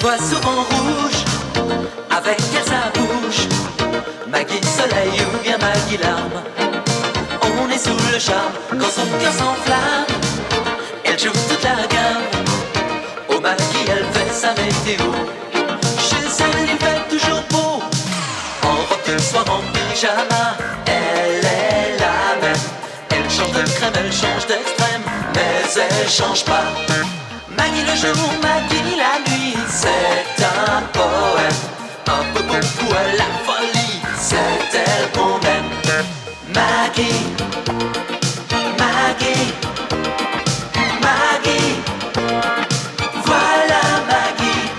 voit souvent rouge, avec elle sa bouche. Maggie soleil ou bien Maggie larme. On est sous le charme quand son cœur s'enflamme. Elle joue toute la gamme. Oh Maggie, elle fait sa météo. Chez elle, il fait toujours beau. En robe de soir, en pyjama. Elle est la même. Elle change de crème, elle change d'extrême, mais elle change pas. Maggie le jour, Maggie la nuit. C'est un poème, un peu beaucoup à la folie. C'est elle qu'on aime. Maggie, Maggie, Maggie. Voilà Maggie.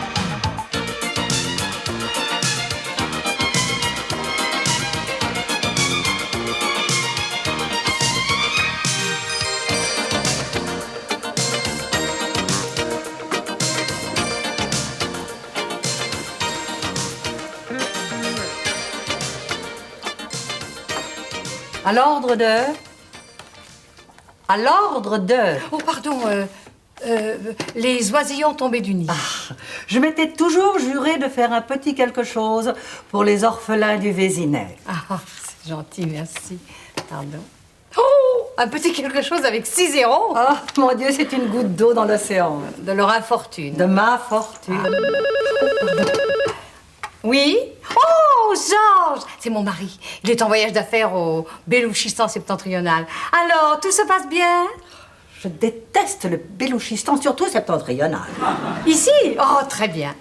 À l'ordre de... À l'ordre de... Oh, pardon, les oisillons tombés du nid. Je m'étais toujours juré de faire un petit quelque chose pour les orphelins du Vésinet. Ah, c'est gentil, merci. Pardon. Oh, un petit quelque chose avec 6 zéros. Oh, mon Dieu, c'est une goutte d'eau dans l'océan. De leur infortune. De ma fortune. Oui? Oh, Georges! C'est mon mari. Il est en voyage d'affaires au Beloutchistan septentrional. Alors, tout se passe bien? Je déteste le Beloutchistan, surtout septentrional. Ici? Oh, très bien.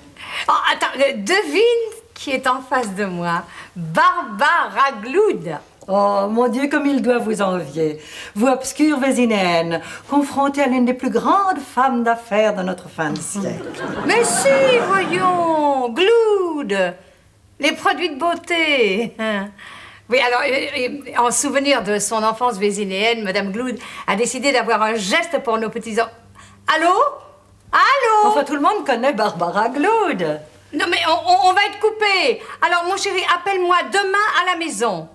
Oh, attends, devine qui est en face de moi. Barbara Gloud. Oh, mon Dieu, comme il doit vous envier. Vous, obscure Vésinéenne, confrontée à l'une des plus grandes femmes d'affaires de notre fin de siècle. Mais si, voyons, Gloud, les produits de beauté. Oui, alors, en souvenir de son enfance vésinéenne, Madame Gloud a décidé d'avoir un geste pour nos petits-enfants. Allô? Allô? Enfin, tout le monde connaît Barbara Gloud. Non, mais on va être coupé. Alors, mon chéri, appelle-moi demain à la maison.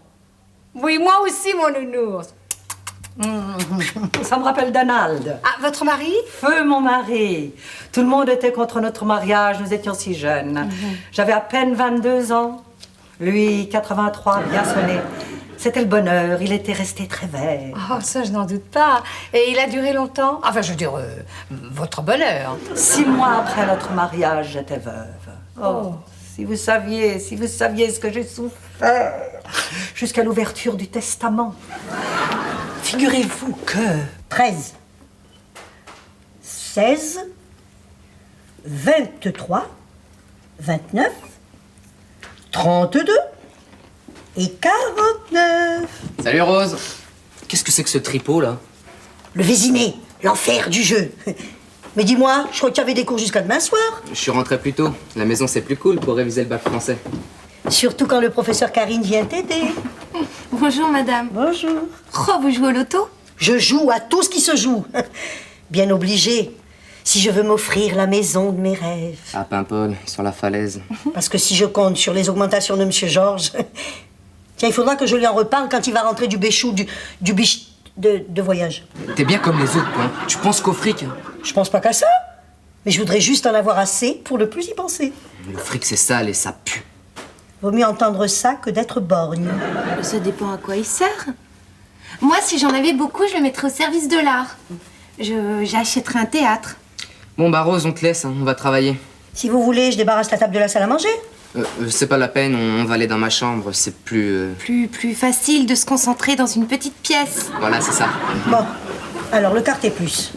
Oui, moi aussi, mon nounours. Ça me rappelle Donald. Ah, votre mari? Feu, mon mari. Tout le monde était contre notre mariage, nous étions si jeunes. J'avais à peine 22 ans. Lui, 83, bien sonné. C'était le bonheur, il était resté très vert. Oh, ça, je n'en doute pas. Et il a duré longtemps? Enfin, je veux dire, votre bonheur. 6 mois après notre mariage, j'étais veuve. Oh, si vous saviez ce que j'ai souffert. Jusqu'à l'ouverture du testament. Figurez-vous que... 13, 16, 23, 29, 32 et 49. Salut Rose. Qu'est-ce que c'est que ce tripot là? Le Vésiné, l'enfer du jeu. Mais dis-moi, je crois qu'il y avait des cours jusqu'à demain soir. Je suis rentré plus tôt. La maison c'est plus cool pour réviser le bac français. Surtout quand le professeur Karine vient t'aider. Bonjour, madame. Bonjour. Oh, vous jouez au loto? Je joue à tout ce qui se joue. Bien obligé. Si je veux m'offrir la maison de mes rêves. À Paimpol, sur la falaise. Parce que si je compte sur les augmentations de Monsieur Georges... Tiens, il faudra que je lui en reparle quand il va rentrer du béchou, du biche de voyage. T'es bien comme les autres, quoi. Tu penses qu'au fric. Je pense pas qu'à ça. Mais je voudrais juste en avoir assez pour ne plus y penser. Le fric c'est sale et ça pue. Vaut mieux entendre ça que d'être borgne. Ça dépend à quoi il sert. Moi, si j'en avais beaucoup, je le mettrais au service de l'art. J'achèterais un théâtre. Bon bah Rose, on te laisse, hein, on va travailler. Si vous voulez, je débarrasse la table de la salle à manger. C'est pas la peine, on va aller dans ma chambre, c'est plus... Plus facile de se concentrer dans une petite pièce. Voilà, c'est ça. Bon, alors le quart est plus.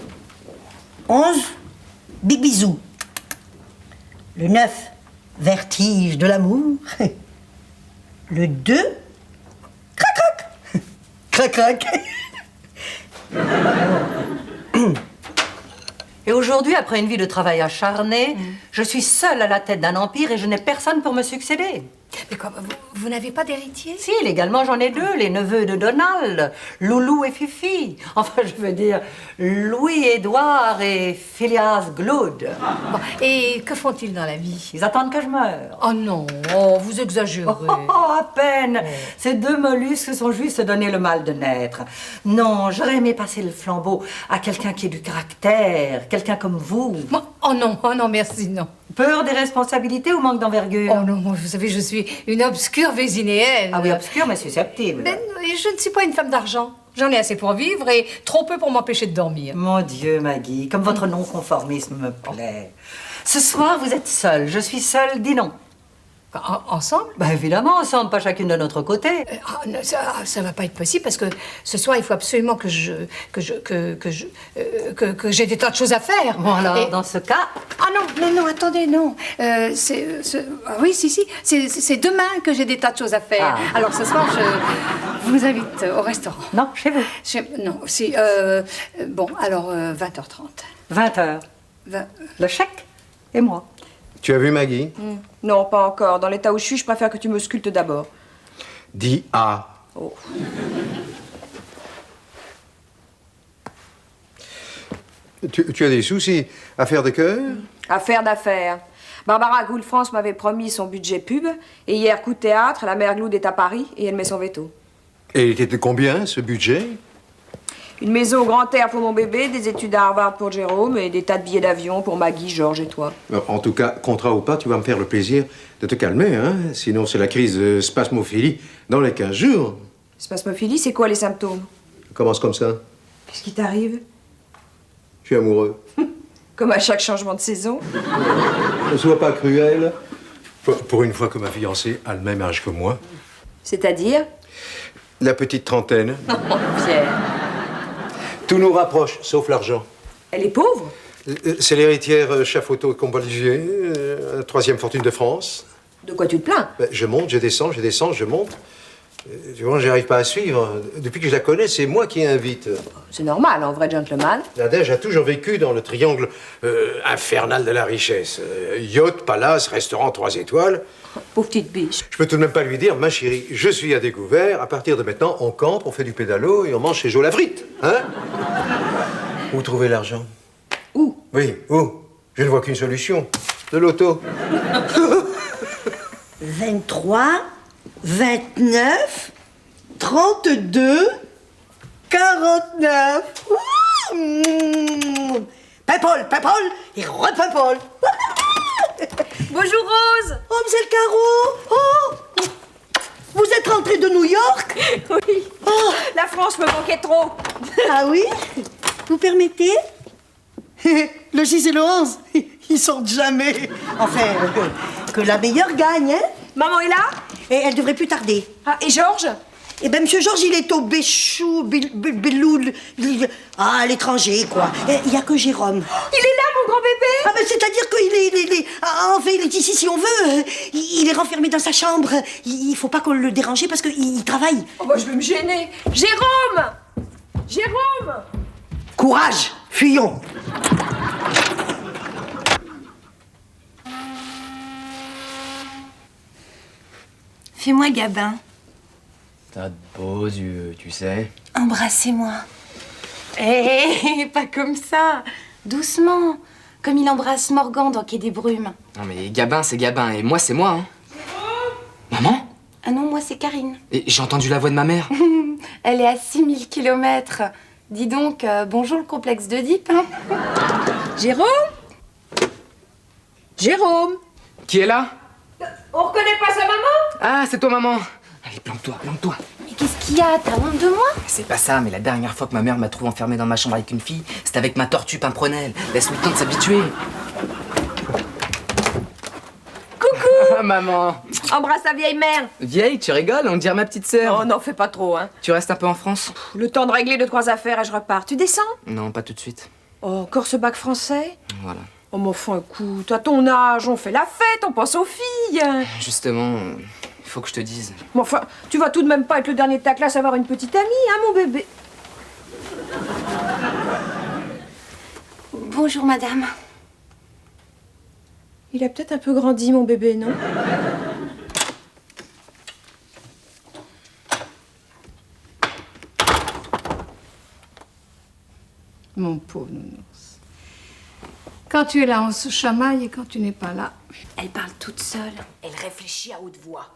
11, big bisou. Le 9, vertige de l'amour. Le 2, crac crac. Crac crac. Et aujourd'hui, après une vie de travail acharné, je suis seule à la tête d'un empire et je n'ai personne pour me succéder. Mais quoi, vous n'avez pas d'héritier? Si, légalement, j'en ai 2, les neveux de Donald, Loulou et Fifi. Enfin, je veux dire, Louis-Édouard et Phileas Gloud. Bon, et que font-ils dans la vie? Ils attendent que je meure. Oh non, oh, vous exagérez. À peine. Ces 2 mollusques se sont juste donné le mal de naître. Non, j'aurais aimé passer le flambeau à quelqu'un qui ait du caractère, quelqu'un comme vous. Bon, Oh non, merci, non. Peur des responsabilités ou manque d'envergure? Oh non, moi, vous savez, je suis une obscure vésinéenne. Ah oui, obscur, mais susceptible. Ben, je ne suis pas une femme d'argent. J'en ai assez pour vivre et trop peu pour m'empêcher de dormir. Mon Dieu, Maggie, comme votre non-conformisme me plaît. Ce soir, vous êtes seule. Je suis seule, dis non. Ensemble? Ben évidemment, ensemble, pas chacune de notre côté. Non, ça va pas être possible parce que ce soir, il faut absolument que j'ai des tas de choses à faire. Bon, alors, Et- dans ce cas, Ah non, attendez, non. Oui, si, c'est demain que j'ai des tas de choses à faire. Ah. Alors ce soir, je vous invite au restaurant. non, chez vous. Non, si, bon, alors 20h30. 20h. Le chèque et moi. Tu as vu Maggie? Non, pas encore. Dans l'état où je suis, je préfère que tu me sculptes d'abord. Dis A. Oh. Tu as des soucis? Affaire de cœur? Affaire d'affaires. Barbara Gould-France m'avait promis son budget pub, et hier, coup de théâtre, la mère Gloud est à Paris, et elle met son veto. Et il était de combien, ce budget? Une maison au grand air pour mon bébé, des études à Harvard pour Jérôme, et des tas de billets d'avion pour Maggie, Georges et toi. En tout cas, contrat ou pas, tu vas me faire le plaisir de te calmer, hein? Sinon, c'est la crise de spasmophilie dans les 15 jours. Spasmophilie, c'est quoi les symptômes? Ça commence comme ça. Qu'est-ce qui t'arrive? Je suis amoureux. Comme à chaque changement de saison. Ne sois pas cruel. Pour une fois que ma fiancée a le même âge que moi. C'est-à-dire? La petite trentaine. Pierre. Tout nous rapproche, sauf l'argent. Elle est pauvre? C'est l'héritière Chafoto de Combalivier, troisième fortune de France. De quoi tu te plains? Ben, je monte, je descends, je monte. Tu vois, j'arrive pas à suivre. Depuis que je la connais, c'est moi qui invite. C'est normal, un vrai gentleman. Nadège a toujours vécu dans le triangle infernal de la richesse. Yacht, palace, restaurant 3 étoiles. Pauvre petite biche. Je peux tout de même pas lui dire, ma chérie, je suis à découvert. À partir de maintenant, on campe, on fait du pédalo et on mange chez Joe la frite. Hein? Où trouver l'argent? Où? Oui, où? Je ne vois qu'une solution. De l'auto. 23, 29, 32, 49. Ouh, Pépole, Pépole et repépole. Bonjour Rose! Oh, mais c'est le carreau. Oh, vous êtes rentré de New York? Oui. Oh, La France me manquait trop. ah oui? Vous permettez? Le 6 et le 11, ils sortent jamais. Enfin, que la meilleure gagne, hein? Maman est là? Et elle devrait plus tarder. Ah, et Georges? Eh ben, Monsieur Georges, il est au Béchou, à l'étranger, quoi. Il y a que Jérôme. Il est là, mon grand bébé? Ah ben, c'est-à-dire enfin, il est ici si on veut. Il est renfermé dans sa chambre. Il faut pas qu'on le dérange parce qu'il travaille. Oh, bah, je vais me gêner. Jérôme! Jérôme! Courage, fuyons. Fais-moi Gabin. T'as de beaux yeux, tu sais. Embrassez-moi. Pas comme ça. Doucement. Comme il embrasse Morgan dans Quai des Brumes. Non mais Gabin, c'est Gabin, et moi, c'est moi, hein. Maman? Ah non, moi c'est Karine. Et j'ai entendu la voix de ma mère. Elle est à 6000 km. Dis donc, bonjour le complexe d'Oedipe, hein. Jérôme? Jérôme? Qui est là? On reconnaît pas sa maman? Ah, c'est toi, maman. Allez, planque-toi, planque-toi. Mais qu'est-ce qu'il y a? T'as honte de moi? C'est pas ça, mais la dernière fois que ma mère m'a trouvé enfermé dans ma chambre avec une fille, c'était avec ma tortue pimprenelle. Laisse-lui le temps de s'habituer. Coucou! Ah, maman. Embrasse ta vieille mère. Vieille, tu rigoles, on dirait ma petite sœur. Oh, n'en fais pas trop, hein. Tu restes un peu en France? Le temps de régler 2-3 affaires et je repars. Tu descends? Non, pas tout de suite. Oh, encore ce bac français? Voilà. Oh, mais enfin, écoute, à ton âge, on fait la fête, on pense aux filles. Justement, il faut que je te dise. Mais enfin, tu vas tout de même pas être le dernier de ta classe à avoir une petite amie, hein, mon bébé? Bonjour madame. Il a peut-être un peu grandi, mon bébé, non? Mon pauvre nounours. Quand tu es là, on se chamaille, et quand tu n'es pas là, Elle parle toute seule. Elle réfléchit à haute voix.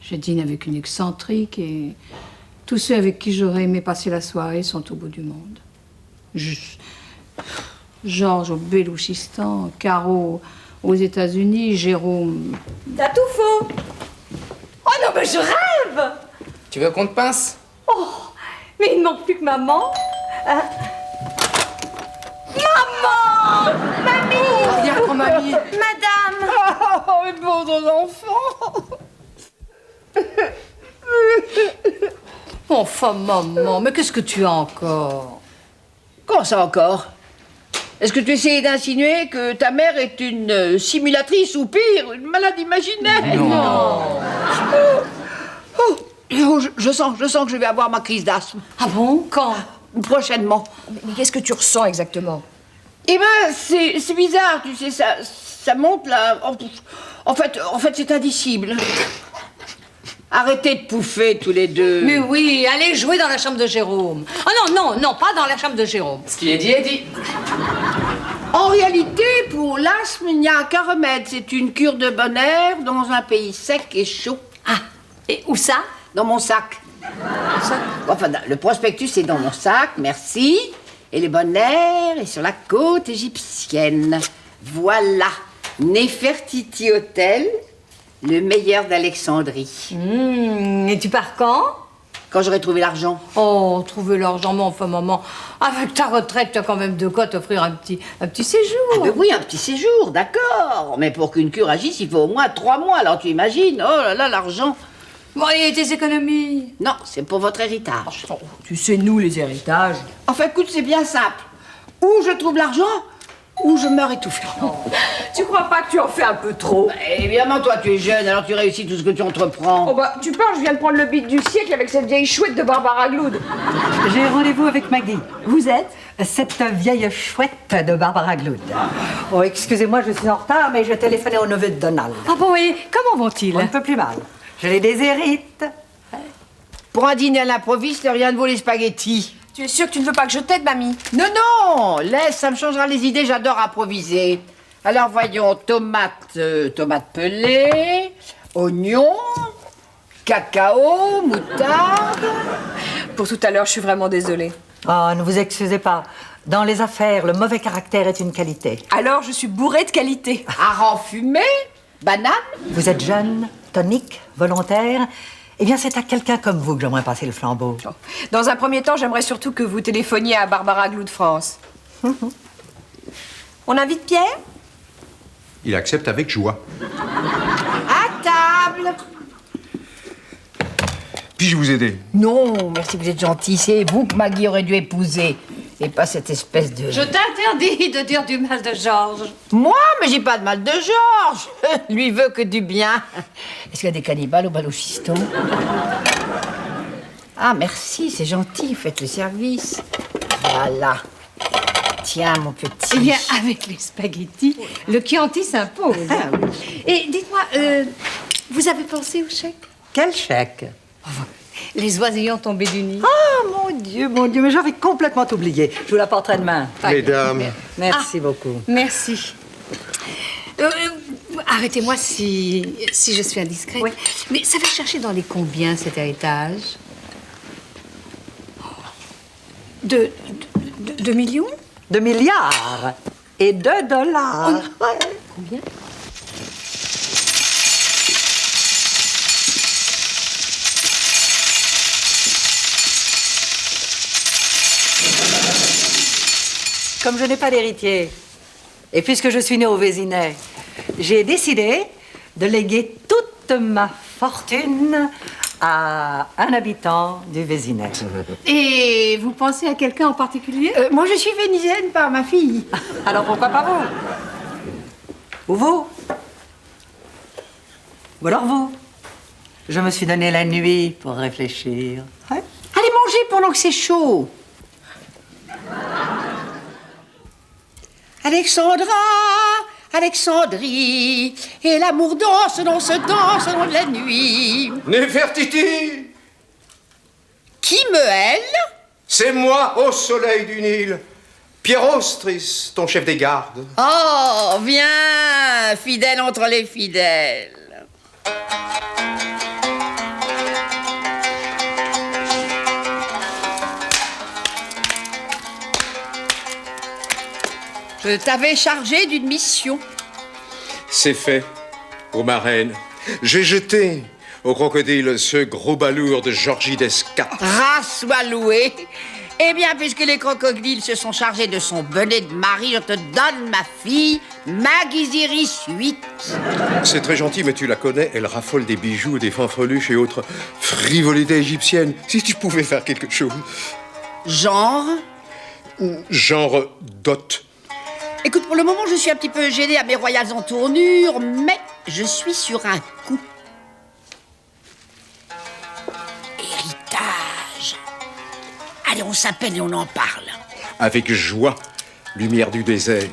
je dîne avec une excentrique et tous ceux avec qui j'aurais aimé passer la soirée sont au bout du monde. Georges au Bélouchistan, Caro aux États-Unis, Jérôme. T'as tout faux. Oh non, mais je rêve! Tu veux qu'on te pince? Oh, mais il ne manque plus que maman. Maman! Mamie! Regarde, grand-mamie. Madame! Oh, mes pauvres enfants. Enfin, maman, mais qu'est-ce que tu as encore? Comment ça encore? Est-ce que tu essayais d'insinuer que ta mère est une simulatrice ou pire, une malade imaginaire? Non. Je sens que je vais avoir ma crise d'asthme. Ah bon? Quand? Prochainement. Mais qu'est-ce que tu ressens exactement? Eh ben, c'est bizarre, tu sais, ça monte là. En fait, c'est indicible. Arrêtez de pouffer tous les deux. Mais oui, allez jouer dans la chambre de Jérôme. Oh non, pas dans la chambre de Jérôme. Ce qui est dit est dit. En réalité, pour l'asthme, il n'y a qu'un remède. C'est une cure de bon air dans un pays sec et chaud. Ah, et où ça? Dans mon sac. Enfin, le prospectus est dans mon sac, merci. Et le bon air est sur la côte égyptienne. Voilà. Nefertiti Hotel, le meilleur d'Alexandrie. Et tu pars quand? Quand j'aurai trouvé l'argent. Oh, trouver l'argent, mais enfin, maman, avec ta retraite, tu as quand même de quoi t'offrir un petit séjour. Ah ben oui, un petit séjour, d'accord. Mais pour qu'une cure agisse, il faut au moins 3 mois. Alors tu imagines, oh là là, l'argent. Bon, et tes économies? Non, c'est pour votre héritage. Oh, tu sais, nous, les héritages. Enfin, écoute, c'est bien simple. Ou je trouve l'argent, ou je meurs étouffée. Tu crois pas que tu en fais un peu trop? Évidemment, toi, tu es jeune, alors tu réussis tout ce que tu entreprends. Oh bah, tu penses, je viens de prendre le beat du siècle avec cette vieille chouette de Barbara Gloud. J'ai rendez-vous avec Maggie. Vous êtes? Cette vieille chouette de Barbara Gloud. Oh, excusez-moi, je suis en retard, mais je téléphonais au neveu de Donald. Ah bon, et comment vont-ils? On ne peut plus mal. Je les déshérite. Pour un dîner à l'improviste, rien ne vaut les spaghettis. Tu es sûre que tu ne veux pas que je t'aide, mamie? Non, non, laisse, ça me changera les idées, j'adore improviser. Alors voyons, tomates pelées, oignons, cacao, moutarde. Pour tout à l'heure, je suis vraiment désolée. Oh, ne vous excusez pas. Dans les affaires, le mauvais caractère est une qualité. Alors, je suis bourrée de qualité. Hareng fumé, banane. Vous êtes jeune, tonique, volontaire. Eh bien, c'est à quelqu'un comme vous que j'aimerais passer le flambeau. Dans un premier temps, j'aimerais surtout que vous téléphoniez à Barbara Gloud France. On invite Pierre? Il accepte avec joie. À table. Puis-je vous aider? Non, merci, vous êtes gentil. C'est vous que Maggie aurait dû épouser. Et pas cette espèce de... Je t'interdis de dire du mal de Georges. Moi, mais j'ai pas de mal de Georges. Lui veut que du bien. Est-ce qu'il y a des cannibales au Balochiston? Ah, merci, c'est gentil, faites le service. Voilà. Tiens, mon petit. Eh bien, avec les spaghettis, le Chianti s'impose. Et dites-moi, vous avez pensé au chèque? Quel chèque? Les oisillons tombés du nid. Ah, mon Dieu, mais j'avais complètement oublié. Je vous l'apporterai demain. Mesdames, Merci beaucoup. Merci. Arrêtez-moi si je suis indiscrète. Oui. Mais ça va chercher dans les combien, cet héritage? De millions? De milliards et de dollars. Combien? Comme je n'ai pas d'héritier, et puisque je suis née au Vésinet, j'ai décidé de léguer toute ma fortune à un habitant du Vésinet. Et vous pensez à quelqu'un en particulier? Moi, je suis vénitienne par ma fille. Alors pourquoi pas vous? Ou vous? Ou alors vous? Je me suis donné la nuit pour réfléchir. Ouais. Allez manger pendant que c'est chaud. Alexandra, Alexandrie, et l'amour danse dans ce long de la nuit. Nefertiti, Qui me hèle? c'est moi au soleil du Nil. Pierostris, ton chef des gardes. Oh, viens, fidèle entre les fidèles. Je t'avais chargé d'une mission. C'est fait, ô ma reine. J'ai jeté au crocodile ce gros balourd de Georgie d'Escat. Race soit louée. Eh bien, puisque les crocodiles se sont chargés de son bonnet de mari, je te donne ma fille, Maggie Iris 8. C'est très gentil, mais tu la connais, elle raffole des bijoux, des fanfreluches et autres frivolités égyptiennes. Si tu pouvais faire quelque chose. Genre? Genre dot. Écoute, pour le moment, je suis un petit peu gênée à mes royales en tournure, mais je suis sur un coup. Héritage. Allez, on s'appelle et on en parle. Avec joie, lumière du désert.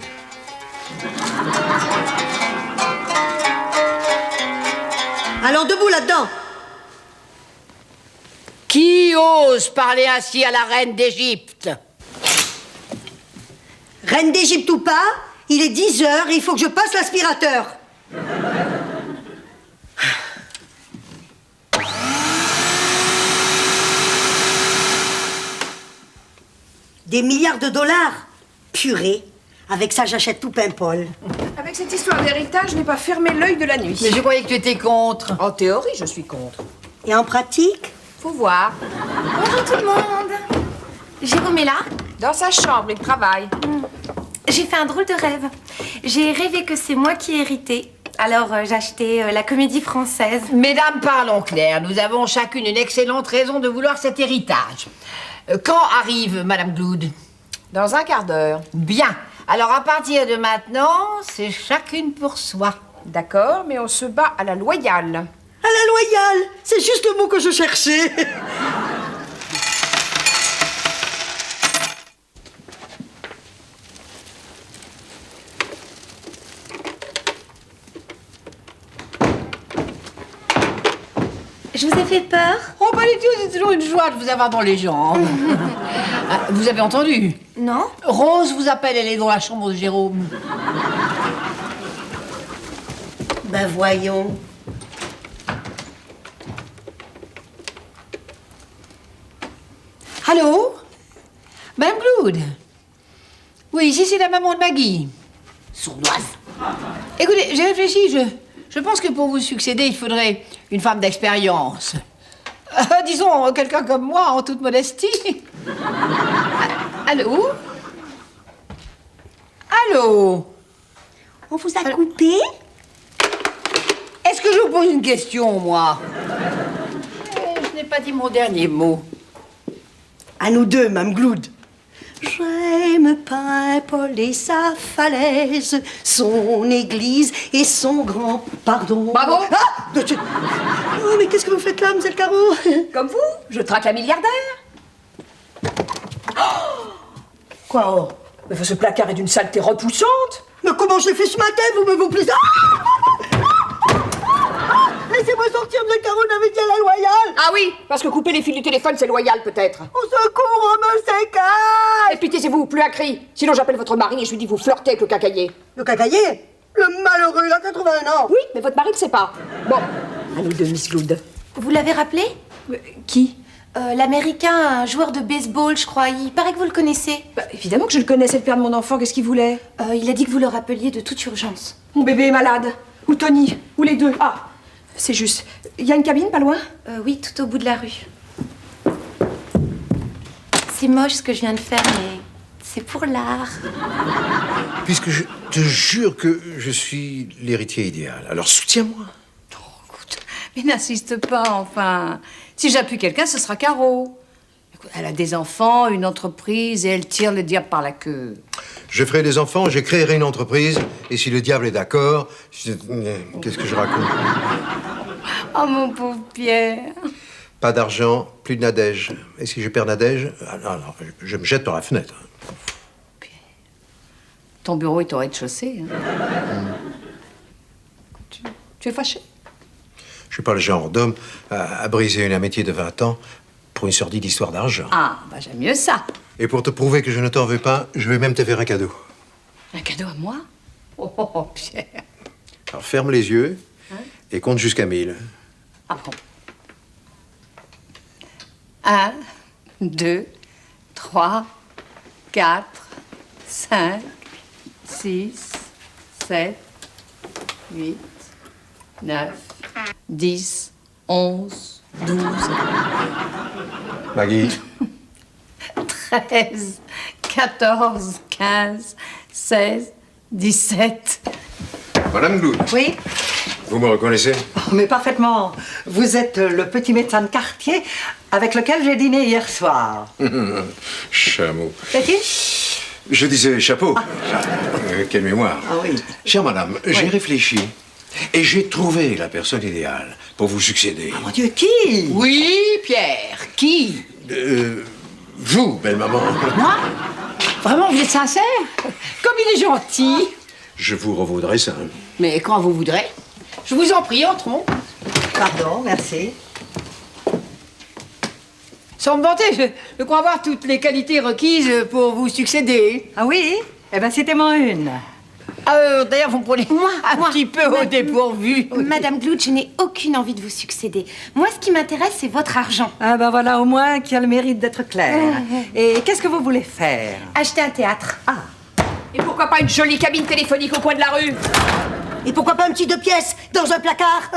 Alors debout là-dedans. Qui ose parler ainsi à la reine d'Égypte? Reine d'Égypte ou pas, il est 10 heures et il faut que je passe l'aspirateur. Des milliards de dollars? Purée. Avec ça, j'achète tout Paimpol. Avec cette histoire d'héritage, je n'ai pas fermé l'œil de la nuit. Mais je croyais que tu étais contre. En théorie, je suis contre. Et en pratique? Faut voir. Bonjour tout le monde. Jérôme est là. Dans sa chambre, il travaille. J'ai fait un drôle de rêve. J'ai rêvé que c'est moi qui ai hérité. Alors j'ai acheté la Comédie Française. Mesdames, parlons clair. Nous avons chacune une excellente raison de vouloir cet héritage. Quand arrive Madame Glood? Dans un quart d'heure. Bien. Alors, à partir de maintenant, c'est chacune pour soi. D'accord, mais on se bat à la loyale. À la loyale, c'est juste le mot que je cherchais. Je vous ai fait peur? Oh, pas du tout, c'est toujours une joie de vous avoir dans les jambes. Ah, vous avez entendu? Non. Rose vous appelle, elle est dans la chambre de Jérôme. Ben voyons. Allô? Madame Glood? Oui, ici c'est la maman de Maggie. Sournoise. Écoutez, j'ai réfléchi, je pense que pour vous succéder, il faudrait une femme d'expérience. Disons, quelqu'un comme moi, en toute modestie. Allô? Allô? On vous a coupé? Est-ce que je vous pose une question, moi? Je n'ai pas dit mon dernier mot. À nous deux, Mme Glood. J'aime Paimpol et sa falaise, son église et son grand pardon. Bravo. Ah Oh, mais qu'est-ce que vous faites là, Mlle Caro? Comme vous, je traque la milliardaire. Quoi? Oh? Mais ce placard est d'une saleté repoussante. Mais comment je l'ai fait ce matin? Vous me vous plaisez? Laissez-moi sortir, Mlle Caro, on avait dit à la loyale. Ah oui, parce que couper les fils du téléphone, c'est loyal peut-être. Au secours, on me sécaille. Et puis taisez-vous, plus un cri. Sinon j'appelle votre mari et je lui dis vous flirtez avec le cacaillé. Le cacaillé? Le malheureux, il a 81 ans. Oui, mais votre mari ne sait pas. Bon, à nous deux, Miss Glood. Vous l'avez rappelé? Qui? L'américain, un joueur de baseball, je crois. Il paraît que vous le connaissez. Bah, évidemment que je le connais, c'est le père de mon enfant. Qu'est-ce qu'il voulait? Il a dit que vous le rappeliez de toute urgence. Mon bébé est malade. Ou Tony. Ou les deux. Ah, c'est juste. Il y a une cabine pas loin? Oui, tout au bout de la rue. C'est moche ce que je viens de faire, mais c'est pour l'art. Puisque je te jure que je suis l'héritier idéal, alors soutiens-moi. Mais n'insiste pas, enfin. Si j'appuie quelqu'un, ce sera Caro. Écoute, elle a des enfants, une entreprise, et elle tire le diable par la queue. Je ferai des enfants, je créerai une entreprise, et si le diable est d'accord, qu'est-ce que je raconte? Oh, mon pauvre Pierre. Pas d'argent, plus de Nadège. Et si je perds Nadège, alors, je me jette par la fenêtre. Ton bureau est au rez-de-chaussée. Hein. Tu es fâché? Je suis pas le genre d'homme à briser une amitié de 20 ans pour une sordide histoire d'argent. Ah, bah j'aime mieux ça. Et pour te prouver que je ne t'en veux pas, je vais même te faire un cadeau. Un cadeau à moi? Oh, Pierre. Alors ferme les yeux et compte jusqu'à 1000. Ah bon. 1, 2, 3, 4, 5, 6, 7, 8, 9, 10, 11, 12, Maggie, 13, 14, 15, 16, 17. Madame Gloud, Oui? vous me reconnaissez? Oh, mais parfaitement. Vous êtes le petit médecin de quartier avec lequel j'ai dîné hier soir. Chameau. C'est qui? Je disais chapeau. Quelle mémoire. Ah oui. Chère madame, j'ai réfléchi et j'ai trouvé la personne idéale pour vous succéder. Mon Dieu, qui? Oui, Pierre, qui? Vous, belle maman. Moi? Vraiment, vous êtes sincère? Comme il est gentil. Je vous revaudrai ça. Mais quand vous voudrez. Je vous en prie, entrons. Pardon, merci. Sans me vanter, je crois avoir toutes les qualités requises pour vous succéder. Ah oui? Eh bien, citez-moi une. D'ailleurs, vous me prenez un petit peu au dépourvu. Madame Gloud, je n'ai aucune envie de vous succéder. Moi, ce qui m'intéresse, c'est votre argent. Ah ben voilà, au moins, qui a le mérite d'être clair. Et qu'est-ce que vous voulez faire? Acheter un théâtre. Et pourquoi pas une jolie cabine téléphonique au coin de la rue? Et pourquoi pas un petit 2 pièces dans un placard?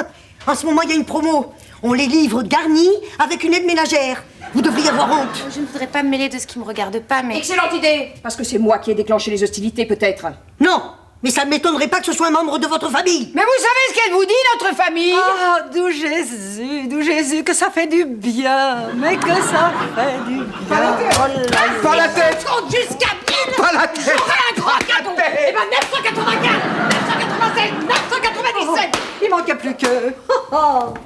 En ce moment, il y a une promo. On les livre garnis avec une aide ménagère. Vous devriez avoir honte. Je ne voudrais pas me mêler de ce qui me regarde pas, mais... Excellente idée. Parce que c'est moi qui ai déclenché les hostilités, peut-être. Non, mais ça ne m'étonnerait pas que ce soit un membre de votre famille. Mais vous savez ce qu'elle vous dit, notre famille? Ah, d'où Jésus, que ça fait du bien. Mais que ça fait du bien. Pas la tête. Compte jusqu'à 1000. Pas la tête. J'aurai un grand cadeau. Eh ben 995, 996, 997. Il manquait plus que...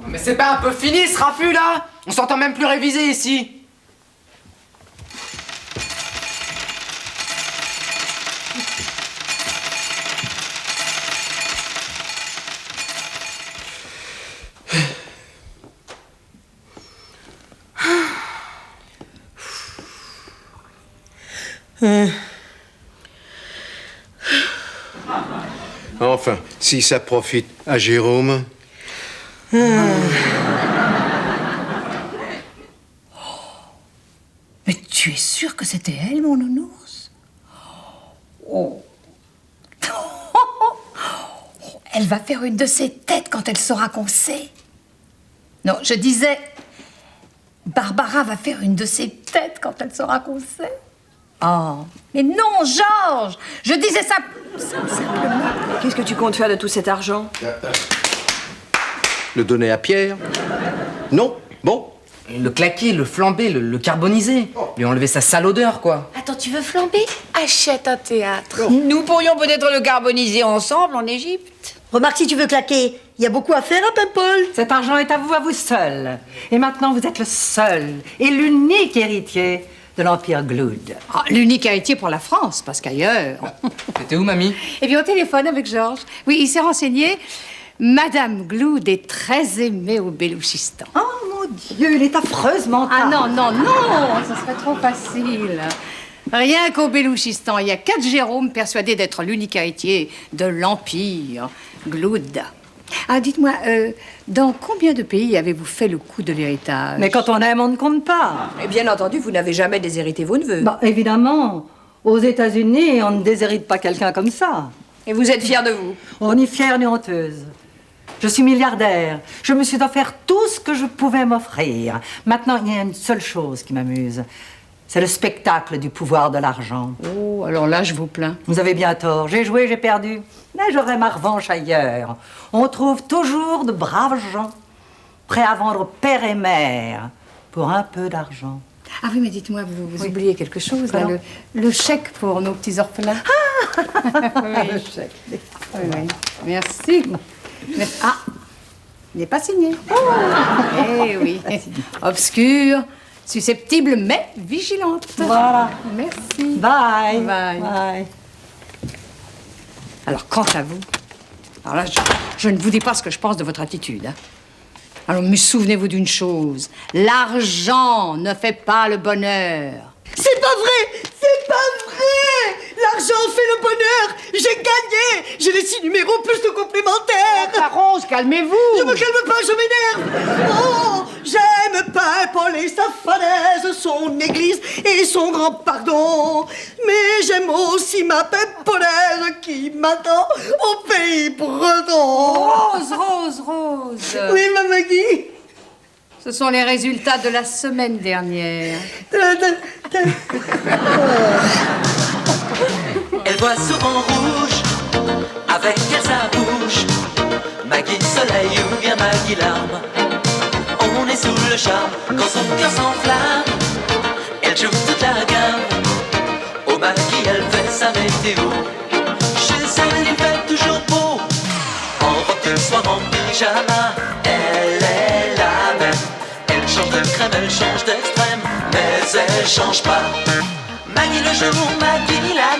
Mais c'est pas un peu fini ce raffut là? On s'entend même plus réviser ici. Enfin, si ça profite à Jérôme. Mais tu es sûre que c'était elle, mon nounours? Oh. Elle va faire une de ses têtes quand elle saura qu'on sait. Non, je disais... Barbara va faire une de ses têtes quand elle saura qu'on sait. Oh, mais non, Georges! Je disais ça simplement. Qu'est-ce que tu comptes faire de tout cet argent? Le donner à Pierre? Non? Bon? Le claquer, le flamber, le carboniser. Lui enlever sa sale odeur, quoi. Attends, tu veux flamber? Achète un théâtre. Nous pourrions peut-être le carboniser ensemble en Égypte. Remarque, si tu veux claquer, il y a beaucoup à faire à Paimpol. Cet argent est à vous seul. Et maintenant, vous êtes le seul et l'unique héritier de l'Empire Gloud. Ah, l'unique héritier pour la France, parce qu'ailleurs... T'étais où, mamie? Eh bien, au téléphone avec Georges. Oui, il s'est renseigné. Madame Gloud est très aimée au Bélouchistan. Oh mon Dieu, il est affreusement Ah tard. non, ça serait trop facile. Rien qu'au Bélouchistan, il y a 4 Jérômes persuadés d'être l'unique héritier de l'Empire Gloud. Ah, dites-moi, dans combien de pays avez-vous fait le coup de l'héritage? Mais quand on aime, on ne compte pas. Et bien entendu, vous n'avez jamais déshérité vos neveux. Bah, évidemment, aux États-Unis, on ne déshérite pas quelqu'un comme ça. Et vous êtes fière de vous? On ni fière ni honteuse. Je suis milliardaire. Je me suis offert tout ce que je pouvais m'offrir. Maintenant, il y a une seule chose qui m'amuse. C'est le spectacle du pouvoir de l'argent. Oh, alors là, je vous plains. Vous avez bien tort. J'ai joué, j'ai perdu. Mais j'aurai ma revanche ailleurs. On trouve toujours de braves gens prêts à vendre père et mère pour un peu d'argent. Ah oui, mais dites-moi, vous oubliez quelque chose, là, Pardon? le chèque pour nos petits orphelins. Oui. Le chèque. Oui, oui. Merci. Ah, il n'est pas signé. Eh oui. Obscure, susceptible, mais vigilante. Voilà. Merci. Bye. Bye. Bye. Alors, quant à vous, alors là, je ne vous dis pas ce que je pense de votre attitude. Hein. Alors, mais souvenez-vous d'une chose. L'argent ne fait pas le bonheur. C'est pas vrai! C'est pas vrai! L'argent fait le bonheur! J'ai gagné! J'ai les 6 numéros plus de complémentaires! Rose, calmez-vous. Je me calme pas, je m'énerve! Oh! J'ai J'aime Paul et sa falaise, son église et son grand pardon. Mais j'aime aussi ma pépolaise qui m'attend au pays breton. Rose. Oui, ma Maggie. Ce sont les résultats de la semaine dernière. Elle voit souvent rouge, avec elle sa bouche. Maggie soleil ou bien Maggie larme. On est sous le charme quand son cœur s'enflamme. Elle joue toute la gamme. Au Maggie elle fait sa météo. Chez elle il fait toujours beau. En robe de soir, en pyjama. Elle est la même. Elle change de crème, elle change d'extrême. Mais elle change pas. Maggie le jour, Maggie la